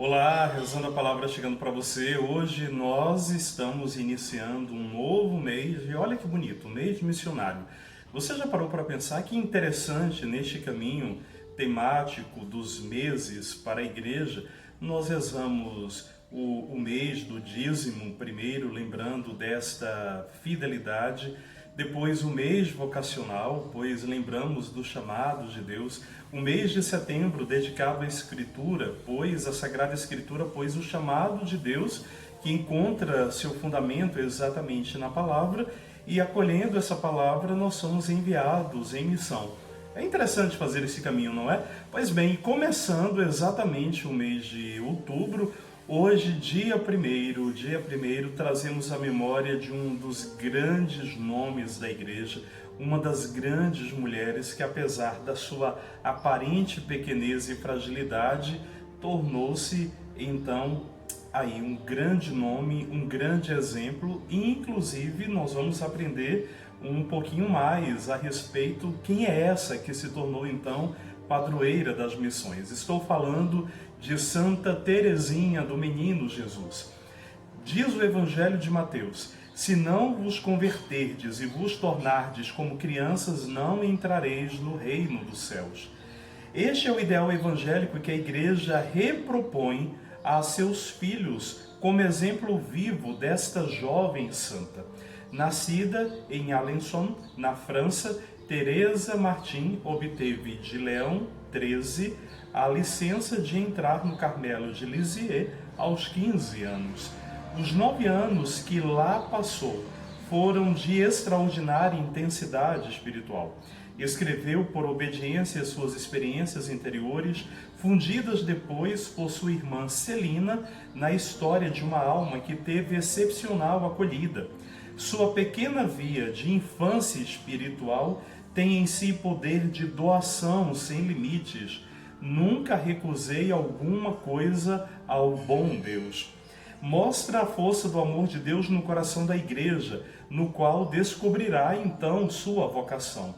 Olá, rezando a palavra chegando para você. Hoje nós estamos iniciando um novo mês e olha que bonito, um mês missionário. Você já parou para pensar que interessante neste caminho temático dos meses para a igreja? Nós rezamos o mês do dízimo primeiro, lembrando desta fidelidade. Depois o mês vocacional, pois lembramos do chamado de Deus. O mês de setembro dedicado à Escritura, pois a Sagrada Escritura, pois o chamado de Deus, que encontra seu fundamento exatamente na palavra, e acolhendo essa palavra nós somos enviados em missão. É interessante fazer esse caminho, não é? Pois bem, começando exatamente o mês de outubro, hoje, dia 1º, trazemos a memória de um dos grandes nomes da igreja, uma das grandes mulheres que, apesar da sua aparente pequenez e fragilidade, tornou-se, então, aí um grande nome, um grande exemplo, e inclusive nós vamos aprender um pouquinho mais a respeito quem é essa que se tornou, então, padroeira das missões. Estou falando de Santa Teresinha do Menino Jesus. Diz o Evangelho de Mateus: se não vos converterdes e vos tornardes como crianças, não entrareis no reino dos céus. Este é o ideal evangélico que a igreja repropõe a seus filhos como exemplo vivo desta jovem santa. Nascida em Alençon, na França, Teresa Martin obteve de Leão XIII a licença de entrar no Carmelo de Lisieux aos 15 anos. Os 9 anos que lá passou foram de extraordinária intensidade espiritual. Escreveu por obediência às suas experiências interiores, fundidas depois por sua irmã Celina na história de uma alma que teve excepcional acolhida. Sua pequena via de infância espiritual tem em si poder de doação sem limites. Nunca recusei alguma coisa ao bom Deus. Mostra a força do amor de Deus no coração da igreja, no qual descobrirá então sua vocação.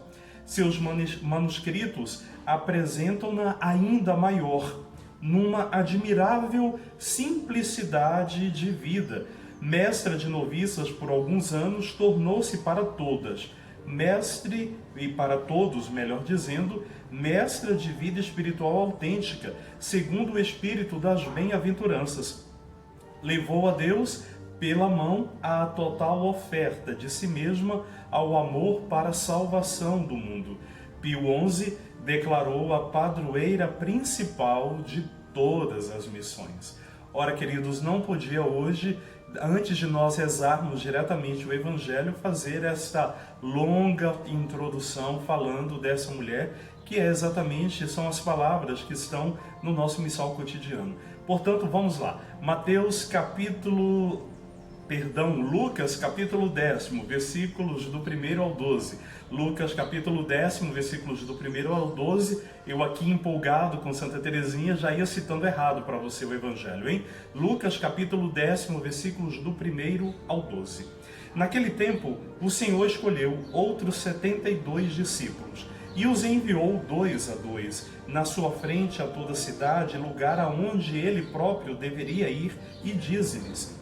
Seus manuscritos apresentam-na ainda maior, numa admirável simplicidade de vida. Mestra de noviças por alguns anos, tornou-se para todas, mestre, e para todos, melhor dizendo, mestra de vida espiritual autêntica, segundo o espírito das bem-aventuranças. Levou a Deus pela mão a total oferta de si mesma ao amor para a salvação do mundo. Pio XI declarou a padroeira principal de todas as missões. Ora, queridos, não podia hoje, antes de nós rezarmos diretamente o Evangelho, fazer esta longa introdução falando dessa mulher, que são as palavras que estão no nosso missal cotidiano. Portanto, vamos lá. Lucas capítulo 10, versículos do 1 ao 12. Lucas capítulo 10, versículos do 1 ao 12. Eu aqui empolgado com Santa Teresinha já ia citando errado para você o Evangelho, hein? Lucas capítulo 10, versículos do 1 ao 12. Naquele tempo, o Senhor escolheu outros 72 discípulos e os enviou 2 a 2, na sua frente a toda a cidade, lugar aonde ele próprio deveria ir, e dizia-lhes,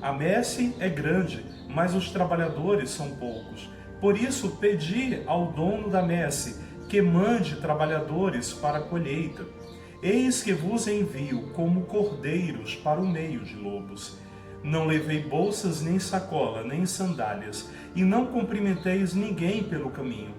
a messe é grande, mas os trabalhadores são poucos. Por isso pedi ao dono da messe que mande trabalhadores para a colheita. Eis que vos envio como cordeiros para o meio de lobos. Não levei bolsas, nem sacola, nem sandálias, e não cumprimenteis ninguém pelo caminho.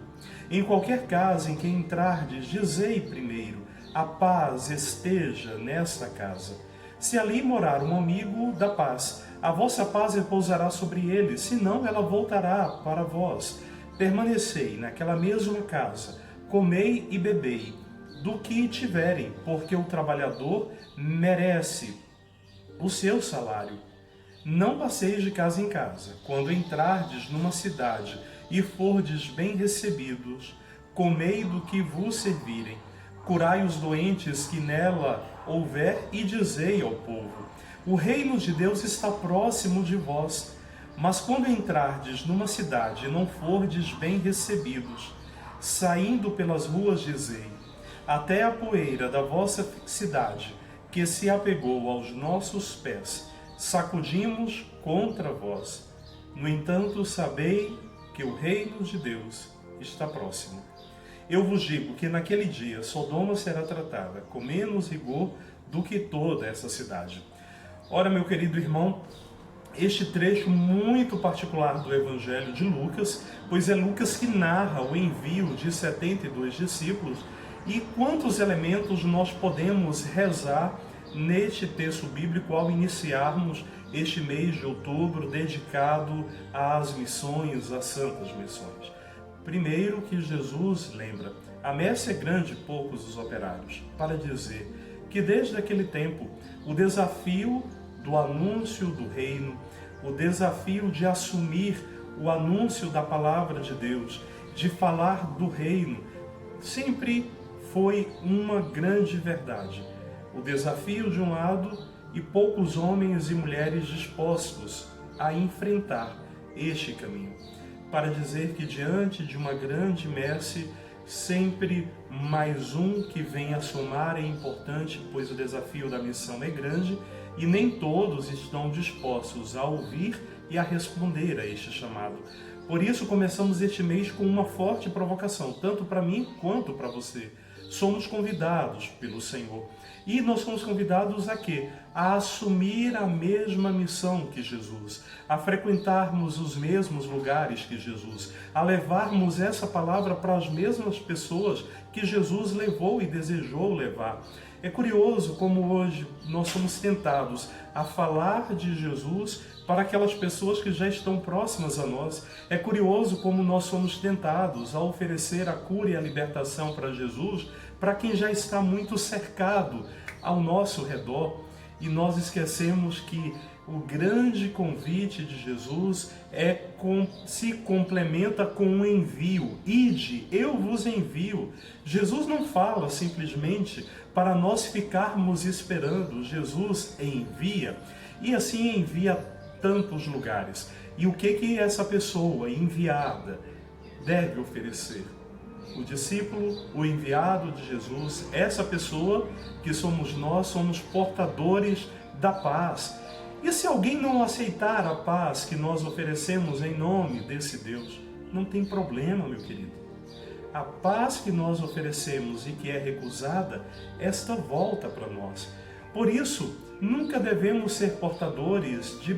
Em qualquer casa em que entrardes, dizei primeiro, a paz esteja nesta casa. Se ali morar um amigo da paz, a vossa paz repousará sobre ele, senão ela voltará para vós. Permanecei naquela mesma casa, comei e bebei, do que tiverem, porque o trabalhador merece o seu salário. Não passeis de casa em casa. Quando entrardes numa cidade e fordes bem recebidos, comei do que vos servirem. Curai os doentes que nela houver e dizei ao povo: o reino de Deus está próximo de vós. Mas quando entrardes numa cidade e não fordes bem recebidos, saindo pelas ruas dizei: até a poeira da vossa cidade, que se apegou aos nossos pés, sacudimos contra vós. No entanto, sabei que o reino de Deus está próximo. Eu vos digo que naquele dia Sodoma será tratada com menos rigor do que toda essa cidade. Ora, meu querido irmão, este trecho muito particular do Evangelho de Lucas, pois é Lucas que narra o envio de 72 discípulos, e quantos elementos nós podemos rezar neste texto bíblico ao iniciarmos este mês de outubro dedicado às missões, às santas missões. Primeiro que Jesus lembra, a messe é grande, poucos os operários, para dizer que desde aquele tempo o desafio do anúncio do reino, o desafio de assumir o anúncio da palavra de Deus, de falar do reino, sempre foi uma grande verdade. O desafio de um lado e poucos homens e mulheres dispostos a enfrentar este caminho, para dizer que diante de uma grande messe, sempre mais um que vem a somar é importante, pois o desafio da missão é grande e nem todos estão dispostos a ouvir e a responder a este chamado. Por isso começamos este mês com uma forte provocação, tanto para mim quanto para você. Somos convidados pelo Senhor. E nós somos convidados a quê? A assumir a mesma missão que Jesus, a frequentarmos os mesmos lugares que Jesus, a levarmos essa palavra para as mesmas pessoas que Jesus levou e desejou levar. É curioso como hoje nós somos tentados a falar de Jesus para aquelas pessoas que já estão próximas a nós. É curioso como nós somos tentados a oferecer a cura e a libertação para Jesus para quem já está muito cercado ao nosso redor. E nós esquecemos que o grande convite de Jesus se complementa com um envio. Ide, eu vos envio. Jesus não fala simplesmente para nós ficarmos esperando. Jesus envia, e assim envia a tantos lugares. E o que essa pessoa enviada deve oferecer? O discípulo, o enviado de Jesus, essa pessoa que somos nós, somos portadores da paz. E se alguém não aceitar a paz que nós oferecemos em nome desse Deus, não tem problema, meu querido. A paz que nós oferecemos e que é recusada, esta volta para nós. Por isso, nunca devemos ser portadores de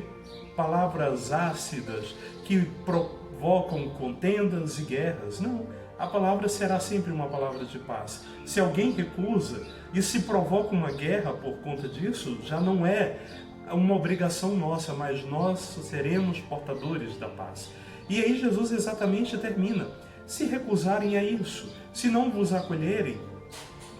palavras ácidas que provocam contendas e guerras. Não, a palavra será sempre uma palavra de paz. Se alguém recusa e se provoca uma guerra por conta disso, já não é uma obrigação nossa, mas nós seremos portadores da paz. E aí Jesus exatamente termina: se recusarem a isso, se não vos acolherem,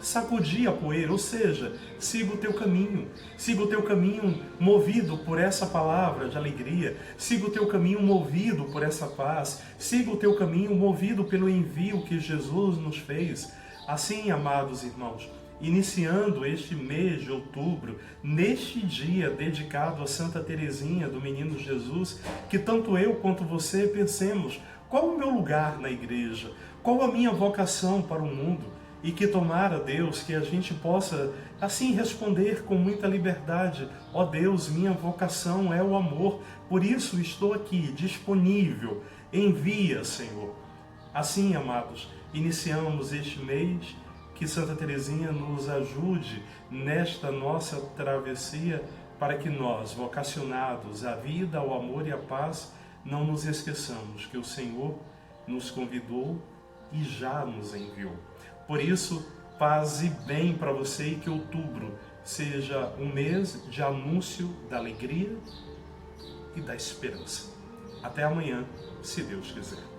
sacudi a poeira, ou seja, siga o teu caminho movido por essa palavra de alegria, siga o teu caminho movido por essa paz, siga o teu caminho movido pelo envio que Jesus nos fez. Assim, amados irmãos, iniciando este mês de outubro, neste dia dedicado a Santa Teresinha do Menino Jesus, que tanto eu quanto você pensemos: qual o meu lugar na igreja? Qual a minha vocação para o mundo? E que tomara, Deus, que a gente possa assim responder com muita liberdade: ó Deus, minha vocação é o amor, por isso estou aqui, disponível, envia, Senhor. Assim, amados, iniciamos este mês. Que Santa Teresinha nos ajude nesta nossa travessia, para que nós, vocacionados à vida, ao amor e à paz, não nos esqueçamos que o Senhor nos convidou e já nos enviou. Por isso, paz e bem para você, e que outubro seja um mês de anúncio da alegria e da esperança. Até amanhã, se Deus quiser.